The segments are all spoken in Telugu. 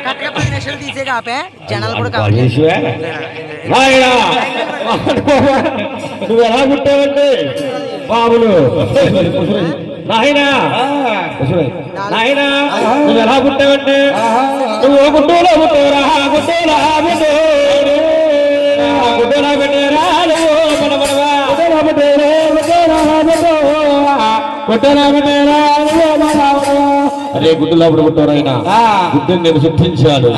కరెక్ట్గా 10 నిమిషాలు తీసే కాపే జనాలు కూడా కావాలి. నువ్వు ఎలా పుట్టావంటే బాబులు నాయనా నాయనా నువ్వు ఎలా పుట్టావంటే నువ్వు గుడ్డూలో పుట్టేవరా గుడ్డూలా గుడ్డూలా పెట్టేరా అరే గుడ్డులో పుట్టవరా ఆయన గుడ్డుని నేను సృష్టించాను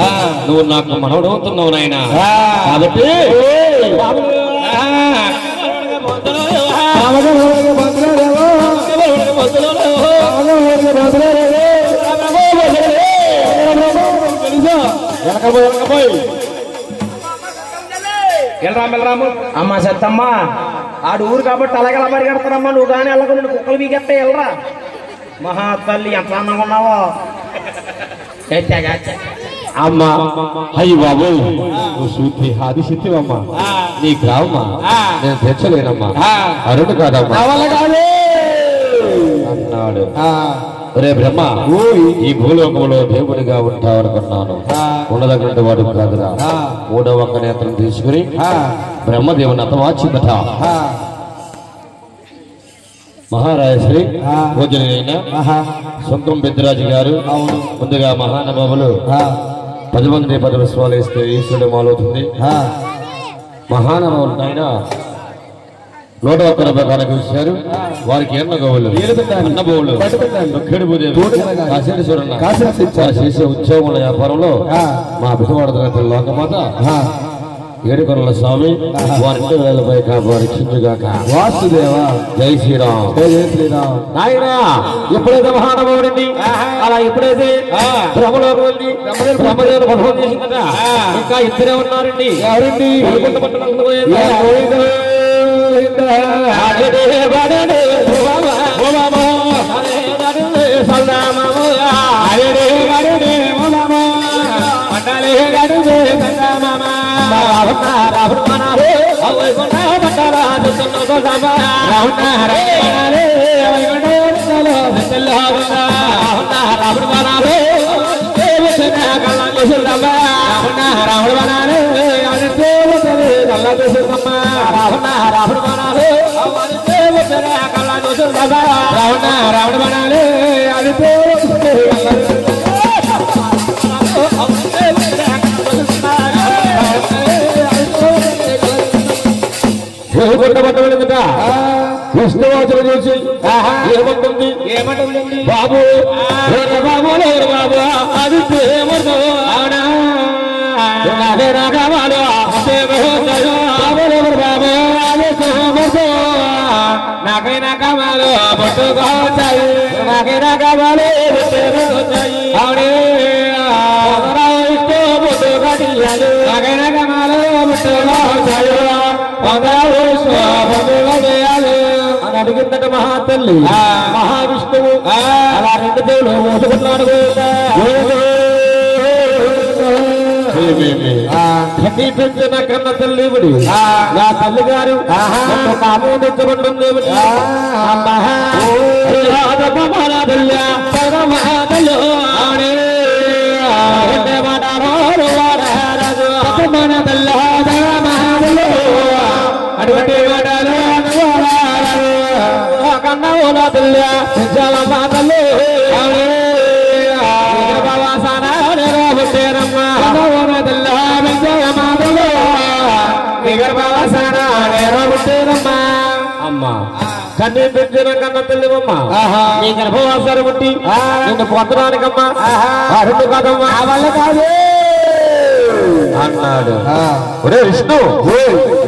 నువ్వు నాకు మనవడు అవుతున్నావు నాయన కాబట్టి వెళ్ళరాము అమ్మ సత్తమ్మ ఆడు ఊరు కాబట్టి అలాగే అలా పరిగెడతారమ్మా నువ్వు కానీ వెళ్ళకుండా నువ్వు కుక్కలు బీకెత్తే వెళ్ళరా మహా తల్లి ఎంత అందంగా ఉన్నావో అమ్మా అయ్యి బాబు నువ్వు సూతి ఆది శక్తివమ్మా నీకు రావమ్మా నేను తెచ్చలేనమ్మా అరుడు కాదమ్మా అన్నాడు. ఒరే బ్రహ్మ ఈ భూలోకంలో దేవుడిగా ఉంటావనుకున్నాను ఉండదగినటువంటి వాడు కాదురా. 3వ ఒక్క నేత్రం తీసుకుని బ్రహ్మదేవుని అతవాచిందట. మహారాజశ్రీ పూజలైన సుంకం పెద్దిరాజు గారు ముందుగా మహానుభావులు 10 మంది 10 విశ్వాలు వేస్తే ఈశ్వరుడు మాలవుతుంది. మహానుభావులు ఆయన 101 రూపాయలకు ఇచ్చారు. వారికి ఎన్న గోవులు అన్నబోవులు చేసే ఉద్యోగుల వ్యాపారంలో మా బిడ్డవాడుతున్న లోకమాత ఏడుకొండల స్వామి వారింటి వేలపై కాపాడుగాక. వాసుదేవ జై శ్రీరామ్ జై శ్రీరామ్. నాయన ఎప్పుడైతే మహానుభావుడిని అలా ఎప్పుడైతే బ్రహ్మలోకండి బ్రహ్మదేవుడు భగవం చేసిందట ఇంకా ఇద్దరే ఉన్నారండి. ఎవరండి? విష్ణువాచన చూసి ఏమంటుంది బాబు బాబు బాబు అది కావాలి నాకైనా కావాలి పట్టుకోవచ్చాయి నాకైనా కావాలి అవునే నాకైనా కావాలి పట్టుకోవచ్చాయి అని అడిగిందట మహాతల్లి. మహావిష్ణువు అలా 2 దేవులు మోసుకుంటున్నాడు. పెంచిన కన్న తల్లివుడి నా తల్లి గారు ఆమోదించబడుతుంది. అటువంటి కన్నా తల్లి చాలా మాటలు అమ్మా కన్నీ పెంచిన కన్న తల్లివమ్మ నీ గర్భవాసాలు బట్టి నిన్ను పొందడానికమ్మా అరుడు కాదమ్మా వల్ల కాదు అన్నాడు. ఒరే విష్ణు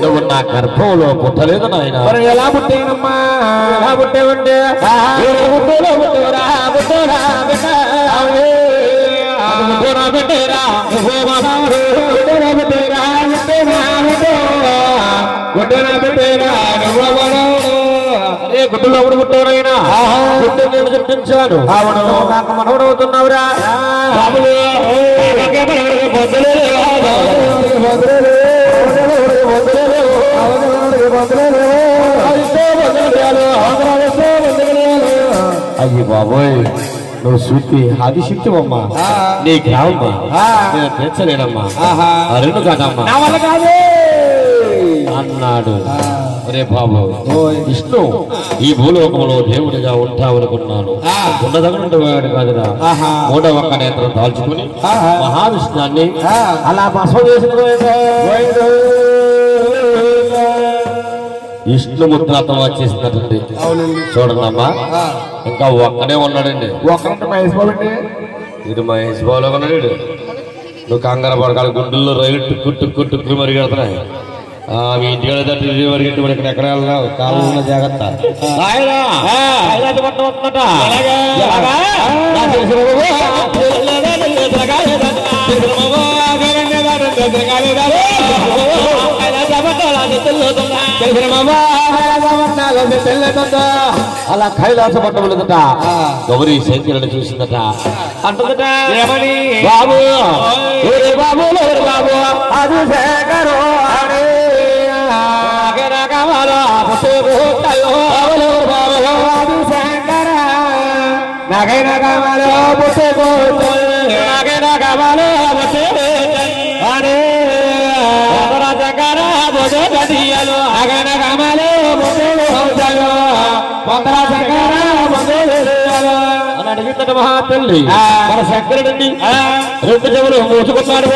నువ్వు నా గర్భంలో పుట్టలేదు నాయన. ఎలా పుట్టేనమ్మా ఎలా పుట్టేవంటే పుట్టేరా పుట్టేరా పుట్టేరా పెట్టేరా పుట్టేరా పెట్టేరా గుడ్డనా పెట్టేరా అరే గుడ్డులో ఎవడు పుట్టేవరైనా గుడ్డు నేను చెప్పించాను. అవును నాకు మనవడు అవుతున్నావురా బాబులు అయ్యి బాబోయ్ నువ్వు శృతి ఆదిశక్తివమ్మా నీ గ్రామమ్మా నేను తెచ్చలేనమ్మా ఆ రెండు కాదమ్మా అన్నాడు. అరే బాబు విష్ణు ఈ భూలోకంలో దేవుడిగా ఉంటావనుకున్నాను ఉండదగనుండేవాడు కాదురా. మూడవ ఒక్క నేత్రం దాల్చుకుని మహావిష్ణాన్ని అలా భస్మ చేసిన విష్ణు ముద్రతో వచ్చేసినట్టుంది చూడండమ్మా. ఇంకా ఒక్కడే ఉన్నాడండి. ఇది మహేష్ బాబులో ఉన్నాడు. నువ్వు కంగారు పడకాలి గుండెల్లో రైలు టుక్కు టుక్కు టుక్కు మరిగెడతాయి. మీ ఇంటికాడ మరిగెట్టి మరి ఇక్కడ ఎక్కడ వెళ్దాం కాలంలో జాగ్రత్త. అలా కైలాస పట్టములదట గౌరీ శంకరుని చూసిందట. అంటుందట బాబు బాబు బాబు అది శేఖరు అని అడిగిందట మహాతల్లి. మన శంకరుడండి రెండు చెవులు మూసుకున్నాడు.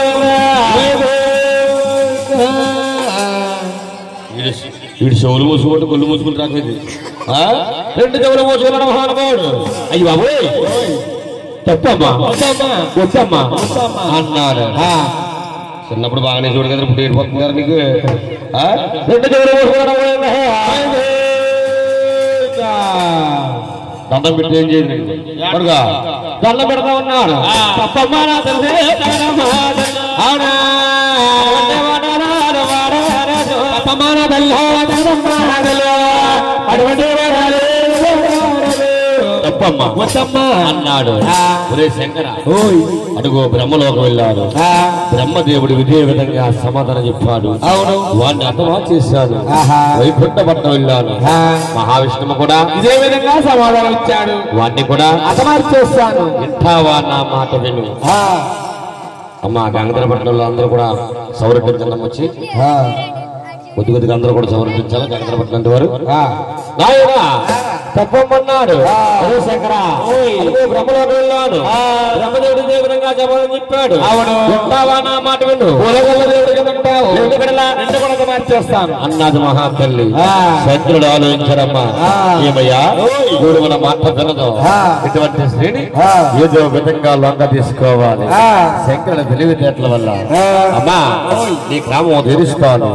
వీడి చెవులు మూసుకుంటూ కొళ్ళు మూసుకుంటూ రాకేది రెండు చెవులు మూసుకున్నాడు మహానుభావుడు. అయ్యి బాబు తప్పమ్మా వద్దమ్మా అన్నారు. చిన్నప్పుడు బాగానే చూడు కదా ఇప్పుడు ఏడిపోతున్నారు నీకు. రెండు చెవులు మూసుకున్నాడు దండం పెట్టి ఏం చేయండి కొడుగా దండం పెడతా ఉన్నాడు. తప్పమ్మా నా తెలిసే అవునా తప్పమ్మా అన్నాడు. ఒరే శంకర అడుగు బ్రహ్మలోకి వెళ్ళాడు. బ్రహ్మదేవుడు ఇదే విధంగా సమాధానం చెప్పాడు. వాడిని అర్థమా చేశాడు. వైకుంఠ పట్నం వెళ్ళాను. మహావిష్ణువు కూడా ఇదే విధంగా సమాధానం ఇచ్చాడు. వాడిని కూడా అర్థమా చేస్తాను. ఇంటావా నా మాట విను. అమ్మా గంగాధర పట్టణంలో అందరూ కూడా సౌరభ్యం వచ్చి కొద్దిగా అందరూ కూడా సమర్పించాలి. గంగాధర పట్టణం వారు తప్పమన్నాడు. శంకర బ్రహ్మలోకి వెళ్ళాను. బ్రహ్మదేవుడు ఇదే విధంగా జవాబు చెప్పాడు. ఉంటావా నా మాట విను. మార్చేస్తాను అన్నది మహాతల్లి. శంకరుడు ఆలోచించారమ్మా ఏమయ్యా గూడు మన మాట వినదు. ఇటువంటి శ్రేణి ఏదో విధంగా లొంగ తీసుకోవాలి. శంకరుడు తెలివితేటల వల్ల అమ్మా నీ గ్రామం తీరుస్తాను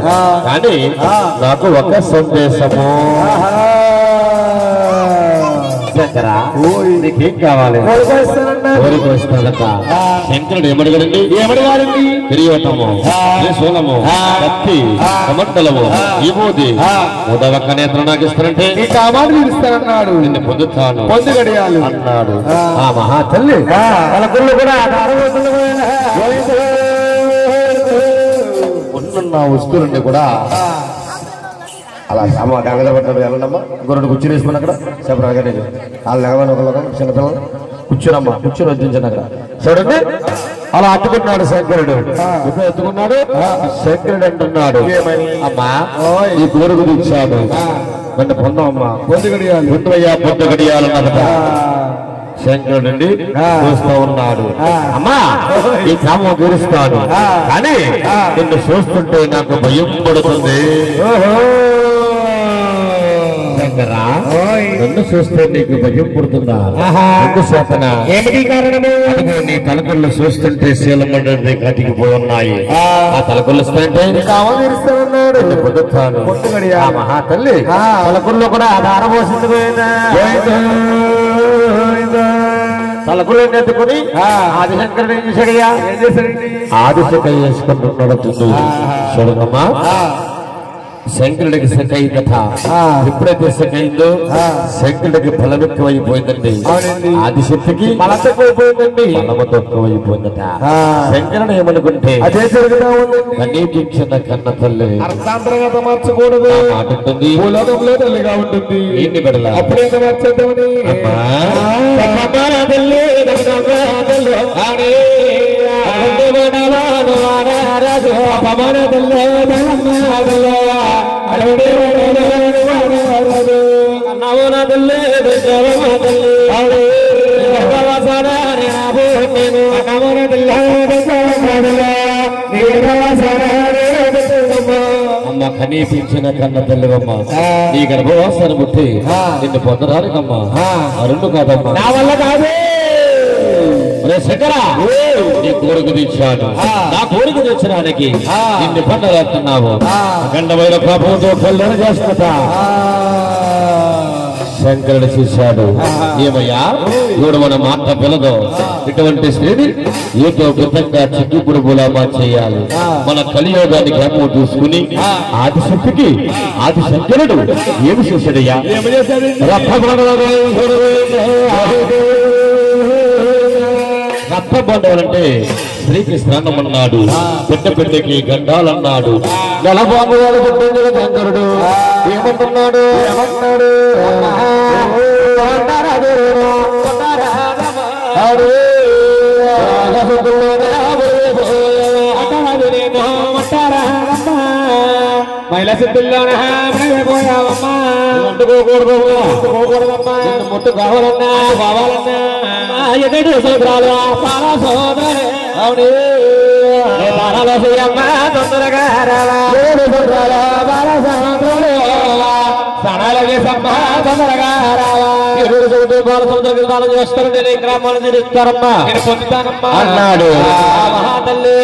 కానీ నాకు ఒక సందేశము. శంకరా నీకేం కావాలి? కోరికొస్తాడట. శంకరుడు ఏమడిగాడండి? ఏమడిగాడండి? కిరీటము, శూలము, కత్తి, కమండలము, విభూది, మూడవ నేత్రం నాకు ఇస్తానంటే నీ కామాలు ఇస్తానన్నాడు. నిన్ను పొందుతాను పొందుగడియాలి అన్నాడు. ఆ మహాతల్లి వాళ్ళకుళ్ళు కూడా ఉన్న వస్తువులన్నీ కూడా అలా గంగధర పట్టినప్పుడు వెళ్ళండమ్మా. ఇంకొరెండు కూర్చుని వేసుకుని అక్కడ చెప్పరాగానే వాళ్ళు ఎగవని ఒకళ్ళు చిన్నపిల్లలు కూర్చునమ్మా కూర్చుని వద్దించండి అక్కడ చూడండి. అలా అట్టుకున్నాడు శంకరుడు. ఇప్పుడు ఎత్తుకున్నాడు శంకరుడు అంటున్నాడు అమ్మా ఈ కోరుకు ఇచ్చాడు నన్ను పొందమ్మా పొందు గడియాలి పొందుయ్యా పొందు గడియాలన్నదట. శంకరుడు అండి చూస్తూ ఉన్నాడు. అమ్మా ఈ కామం తీరుస్తాను కానీ నిన్ను చూస్తుంటే నాకు భయం పడుతుంది. శంకరా నన్ను చూస్తే నీకు భయం పుడుతుందా? ఎందుచేతన ఏమిటి కారణము? నీ తలకొళ్ళు చూస్తుంటే శీలమండి కటికిపోయి ఉన్నాయి. ఆ తలకొళ్ళు ఇస్తానంటే కావాలన్నాడు పొందుతాను. ఆ మహాతల్లి తలకొళ్ళు కూడా ఆధారం పోసింది. తలకులు ఎత్తుకుని ఆదిశంకరుడు ఏం చేశాడయ్యా? ఆదిశంకర్ వేసుకుంటున్నాడు. చూడమ్మా శంకరుడికి సెకైందట. ఎప్పుడైతే సెకైందో శంకరుడికి బలం ఎక్కువైపోయిందండి. ఆదిశక్తికి బలం తక్కువైపోయిందండి. బలము తక్కువైపోయిందట. శంకరుడు ఏమనుకుంటే అదే జరుగుతా ఉందండి. కన్నీటించిన కన్న తల్లి అర్థాంతరంగా మార్చకూడదు ఉంటుంది. భూలోకంలో తల్లిగా ఉంటుంది. ఏంటి బిడ్డల అప్పుడేంత మార్చేద్దామని అమ్మ కనీపించిన కన్న తల్లివమ్మ నీ గర్భవాసాన్ని పుట్టి నిన్ను పొందడానికమ్మా అరుణు కాదమ్మా నా వల్ల కాదు. శంకరా నీ కోరిక తెచ్చాను. నా కోరిక తెచ్చడానికి నిన్ను పండగలుగుతున్నావు. అఖండమైన కోపంతో కళ్ళను చేస్తున్నా. శంకరుడు చూశాడు. ఏమయ్యా ఇప్పుడు మన మాట పిల్లదో ఇటువంటి స్త్రీని ఏదో కృతంగా చిక్కుపుడు గులామా చేయాలి. మన కలియోగానికి ఏమో చూసుకుని ఆదిశక్తికి ఆది శంకరుడు ఏమి చేశాడయ్యా? రక్తబండవాలంటే స్త్రీకి స్నానం అన్నాడు. బిడ్డకి గండాలన్నాడు. నెలబాబువాడు పుట్టించిన శంకరుడు ఏమంటున్నాడు? ఏమంటున్నాడు? మహిళ సిద్ధుల్లోనే పోయావమ్మా. ముట్టుకోకూడదమ్మా. ముట్టు కావాలన్నా కావాలన్నా ఎదుటి సోదరాలు పాల సోదరే అవునే పాలలో శ్రీయమ్మ తొందరగా బాల సముద్రులు స్నానాలు చేసమ్మా తొందరగా బాల చేస్తారండి. గ్రామాలు తిరుగుతారమ్మా నేను పొందుతానమ్మా అన్నాడు. మహాతల్లి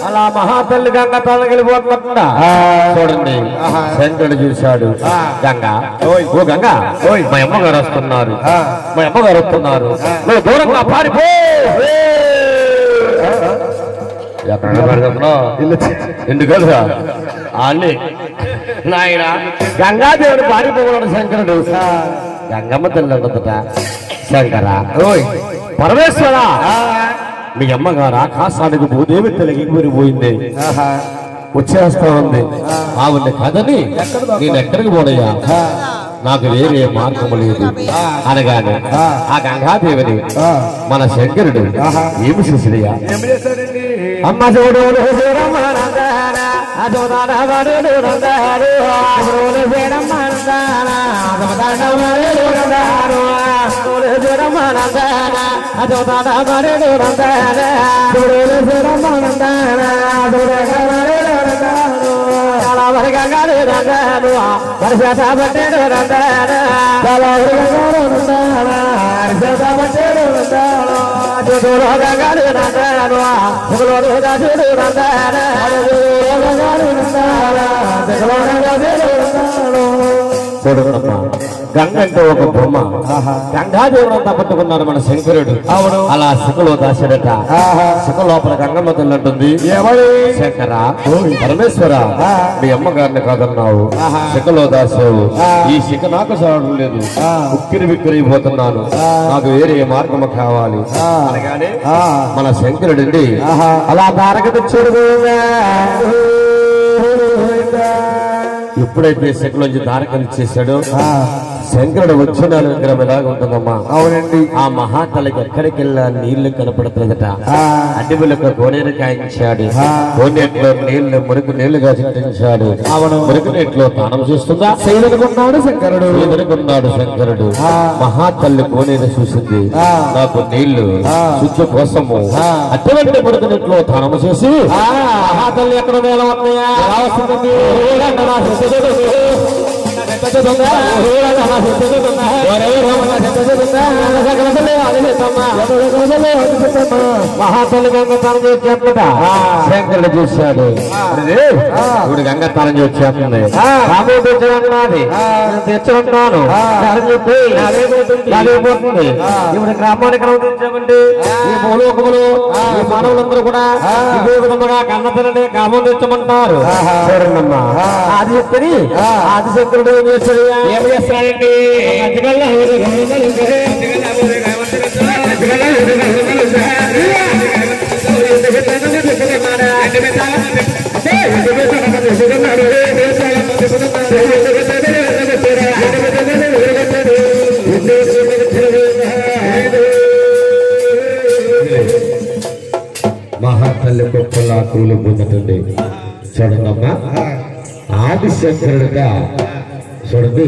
అలా మహాతల్లి గంగ తొలగిపోతున్నా చూడండి. శంకరుడు చూశాడు. గంగ ఓ గంగ మా అమ్మగారు వస్తున్నారు. మా అమ్మగారు వస్తున్నారు. నువ్వు దూరంగా పారిపో. ఎక్కడ పెడుతున్నావు? ఎందుకలుగా అన్ని నాయన గంగాదేవుడు పారిపోవడం శంకరుడు. గంగమ్మ తల్లి అంటదట శంకర పరమేశ్వర మీ అమ్మగారు ఆకాశానికి భూదేవి తొలగిపోయింది. వచ్చేస్తా ఉంది. ఆవిడ కదని నేను ఎక్కడికి పోనయ్యా? నాకు వేరే మార్గము లేదు అనగానే ఆ గంగాదేవిని మన శంకరుడు ఏమి చేసిడయ్యా? అమ్మ చూడు చూడమ్మా గంగ అంటే ఒక బొమ్మ. గంగాదేవుడు అంతా పట్టుకున్నాడు మన శంకరుడు. అలా శిఖలో దాచాడట. శిఖ లోపల గంగమ్మ తల్లి అంటుంది, శంకర పరమేశ్వర మీ అమ్మగారిని కాదన్నావు, శిఖలో దాచావు. ఈ శిఖ నాకు సాగడం లేదు. ఉక్కిరి బిక్కిరైపోతున్నాను. నాకు వేరే మార్గము కావాలి అనగానే మన శంకరుడండి అలా తారక తెచ్చాడు. ఎప్పుడైతే శిఖలోంచి తారకని చేశాడో శంకరుడు వచ్చిన విగ్రహం ఎలాగ ఉంటుందమ్మా? అవునండి. ఆ మహాతలకి ఎక్కడికి వెళ్ళా నీళ్లు కనపడుతుందట. అడవిలకు కోనేరు కాయించాడు. కోనేట్లో నీళ్లు మురికి నీళ్లుగా చింతించాడు. మురికి నీటిలో స్నానం చేస్తుందా? చేయదనుకున్నాడు శంకరుడు. చేయదనుకున్నాడు శంకరుడు. మహాతల్లి కోనేరు చూసింది. నాకు నీళ్లు శుద్ధి కోసము అటువంటి మురికి నీటిలో స్నానం చేసి మహాతల్లి ఎక్కడ నేల వస్తున్నాయా? మహాతల్లి గంగ తానం చేసేట శంకరుడు చూశాడు. ఇప్పుడు గంగ తానం చేసేస్తుంది. రాబోయే తెచ్చమన్నది తెచ్చమంటున్నాను చెప్పి అదేపోతుంది. ఇప్పుడు గ్రామానికి అనుమతించామండి. ఈ భూలోకములు ఈ మానవులందరూ కూడా ఇదే విధముగా కన్నతల్లిని గ్రామం తెచ్చమంటారు. చూడండమ్మా ఆదిశంకరుడు ఏం చేస్తాడు? ఏం చేస్తాడండి? మహాతల్లి గొప్పలా కూలు పొందుతుంది. చూడండమ్మా ఆదిశంకరుడుగా చూడండి